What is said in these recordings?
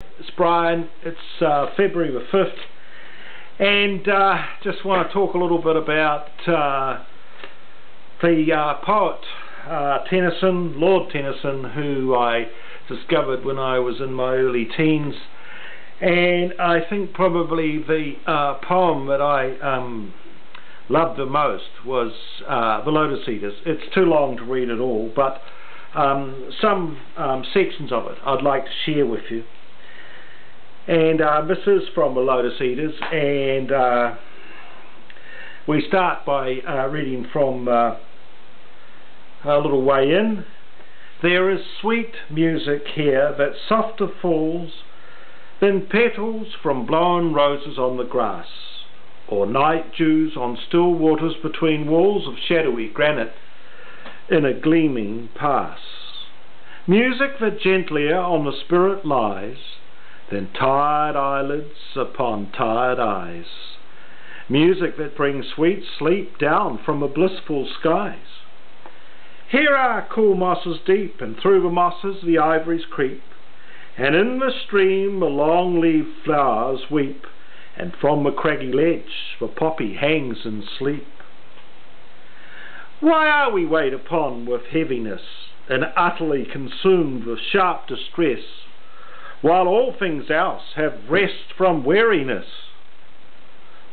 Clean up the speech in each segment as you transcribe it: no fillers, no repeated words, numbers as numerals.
It's Brian. It's February the 5th, and just want to talk a little bit about the poet Tennyson, Lord Tennyson, who I discovered when I was in my early teens. And I think probably the poem that I loved the most was The Lotus Eaters. It's too long to read it all, but some sections of it I'd like to share with you. And this is from The Lotus Eaters, and we start by reading from a little way in. There is sweet music here that softer falls than petals from blown roses on the grass, or night dews on still waters between walls of shadowy granite in a gleaming pass. Music that gentlier on the spirit lies than tired eyelids upon tired eyes. Music that brings sweet sleep down from the blissful skies. Here are cool mosses deep, and through the mosses the ivories creep, and in the stream the long-leaved flowers weep, and from the craggy ledge the poppy hangs in sleep. Why are we weighed upon with heaviness, and utterly consumed with sharp distress, while all things else have rest from weariness?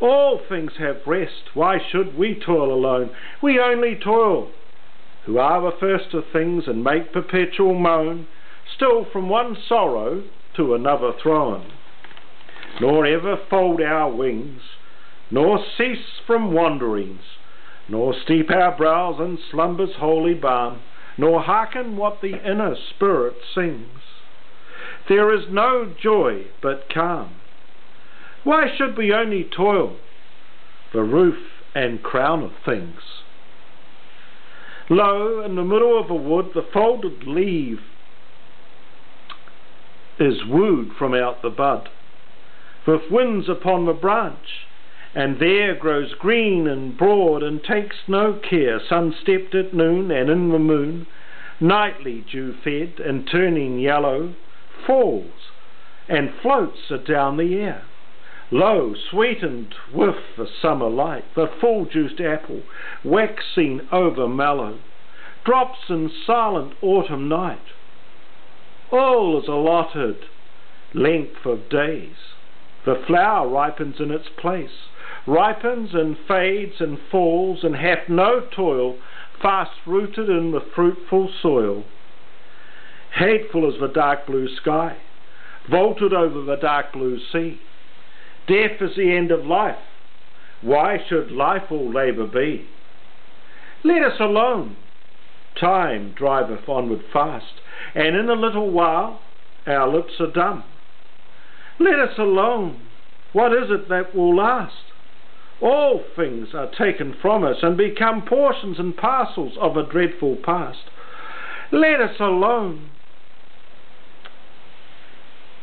All things have rest, why should we toil alone? We only toil, who are the first of things, and make perpetual moan, still from one sorrow to another thrown, nor ever fold our wings, nor cease from wanderings, nor steep our brows in slumber's holy balm, nor hearken what the inner spirit sings. There is no joy but calm. Why should we only toil, the roof and crown of things? Lo, in the middle of a wood the folded leaf is wooed from out the bud, with winds upon the branch, and there grows green and broad, and takes no care, sun-stepped at noon, and in the moon, nightly dew-fed and turning yellow, falls and floats adown the air. Lo, sweetened with the summer light, the full-juiced apple, waxing over mellow, drops in silent autumn night. All is allotted length of days. The flower ripens in its place, ripens and fades and falls, and hath no toil, fast rooted in the fruitful soil. Hateful is the dark blue sky, vaulted over the dark blue sea. Death is the end of life. Why should life all labour be? Let us alone. Time driveth onward fast, and in a little while our lips are dumb. Let us alone. What is it that will last? All things are taken from us, and become portions and parcels of a dreadful past. Let us alone.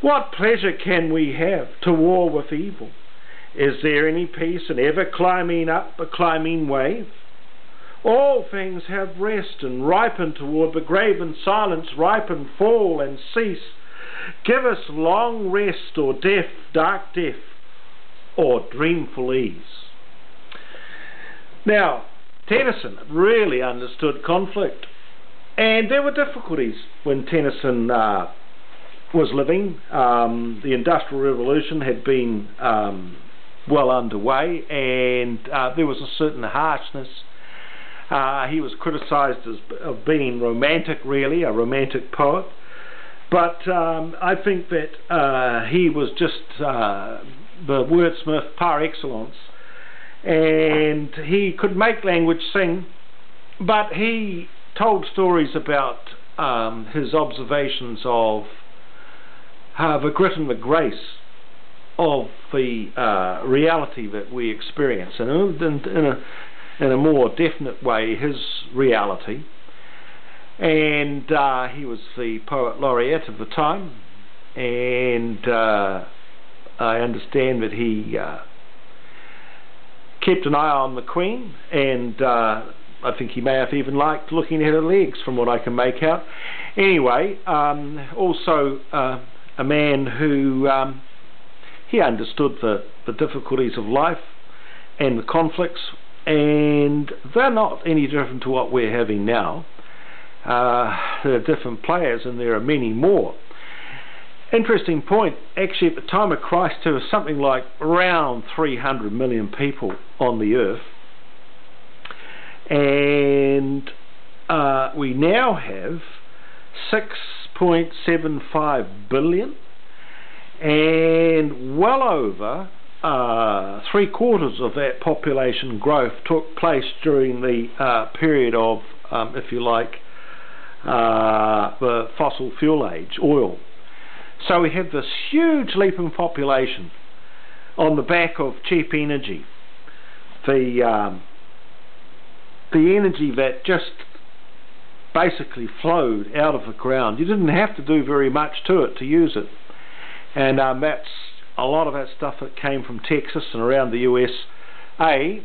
What pleasure can we have to war with evil? Is there any peace in ever climbing up a climbing wave? All things have rest and ripen toward the grave, and silence ripen, fall and cease. Give us long rest, or death, dark death, or dreamful ease. Now, Tennyson really understood conflict, and there were difficulties when Tennyson was living. The Industrial Revolution had been well underway, and there was a certain harshness. He was criticised of being romantic, really, a romantic poet. But I think that he was just the wordsmith par excellence, and he could make language sing, but he told stories about his observations of the grit and the grace of the reality that we experience, and in a more definite way, his reality. And he was the poet laureate of the time, and I understand that he kept an eye on the Queen, and I think he may have even liked looking at her legs, from what I can make out. Anyway, also a man who he understood the difficulties of life and the conflicts, and they're not any different to what we're having now. There are different players, and there are many more. Interesting point, actually at the time of Christ there was something like around 300 million people on the earth, and we now have 6.75 billion, and well over 3/4 of that population growth took place during the period of, if you like, the fossil fuel age, oil. So we have this huge leap in population on the back of cheap energy. The energy that just basically flowed out of the ground. You didn't have to do very much to it to use it. And that's a lot of that stuff that came from Texas and around the USA.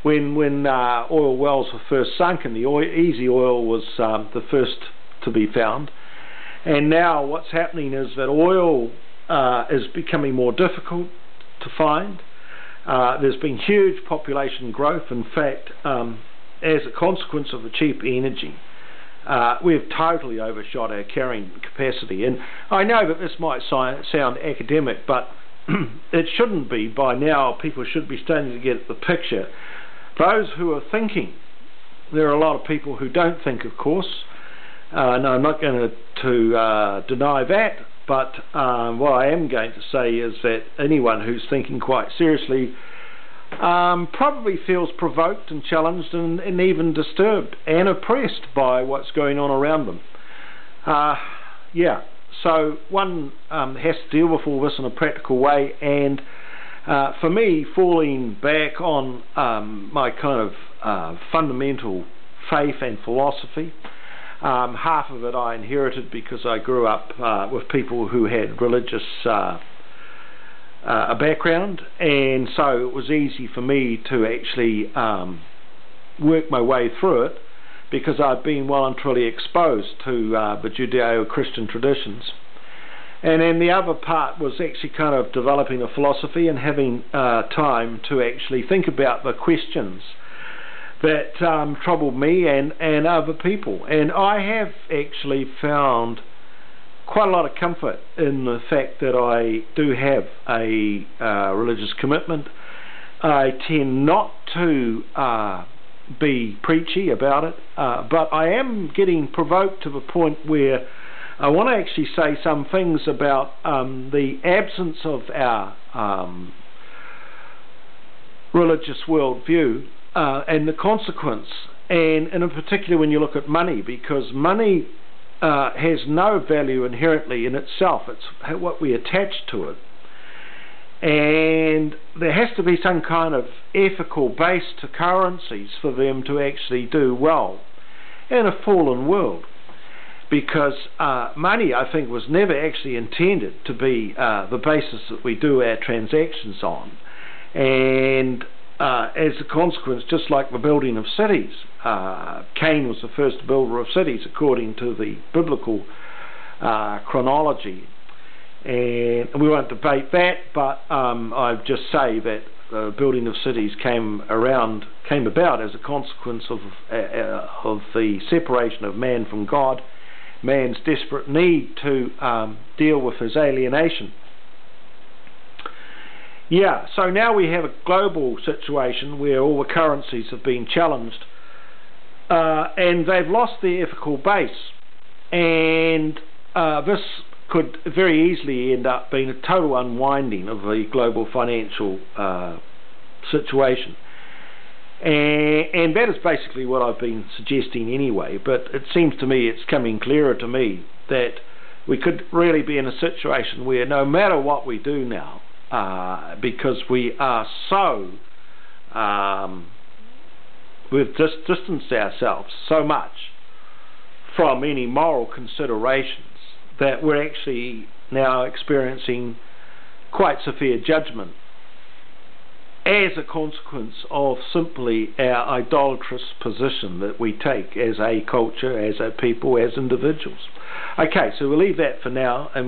When oil wells were first sunk, and the easy oil was the first to be found. And now what's happening is that oil is becoming more difficult to find. There's been huge population growth. In fact, as a consequence of the cheap energy, we've totally overshot our carrying capacity. And I know that this might sound academic, but it shouldn't be. By now people should be starting to get the picture. Those who are thinking, there are a lot of people who don't think, of course. No, I'm not going to deny that, but what I am going to say is that anyone who's thinking quite seriously probably feels provoked and challenged and even disturbed and oppressed by what's going on around them. Yeah, so one has to deal with all this in a practical way, and for me, falling back on my kind of fundamental faith and philosophy. Half of it I inherited because I grew up with people who had religious a background, and so it was easy for me to actually work my way through it because I'd been well and truly exposed to the Judeo-Christian traditions. And then the other part was actually kind of developing a philosophy and having time to actually think about the questions that troubled me and other people. And I have actually found quite a lot of comfort in the fact that I do have a religious commitment. I tend not to be preachy about it, but I am getting provoked to the point where I want to actually say some things about the absence of our religious worldview and the consequence, and in particular when you look at money, because money has no value inherently in itself. It's what we attach to it, and there has to be some kind of ethical base to currencies for them to actually do well in a fallen world, because money, I think, was never actually intended to be the basis that we do our transactions on. And as a consequence, just like the building of cities, Cain was the first builder of cities according to the biblical chronology, and we won't debate that, but I just say that the building of cities came about as a consequence of the separation of man from God, man's desperate need to deal with his alienation. Yeah, so now we have a global situation where all the currencies have been challenged, and they've lost their ethical base, and this could very easily end up being a total unwinding of the global financial situation. And that is basically what I've been suggesting anyway, but it seems to me, it's coming clearer to me, that we could really be in a situation where no matter what we do now, because we are so we've just distanced ourselves so much from any moral considerations that we're actually now experiencing quite severe judgment. as a consequence of simply our idolatrous position that we take as a culture, as a people, as individuals. Okay, so we'll leave that for now, and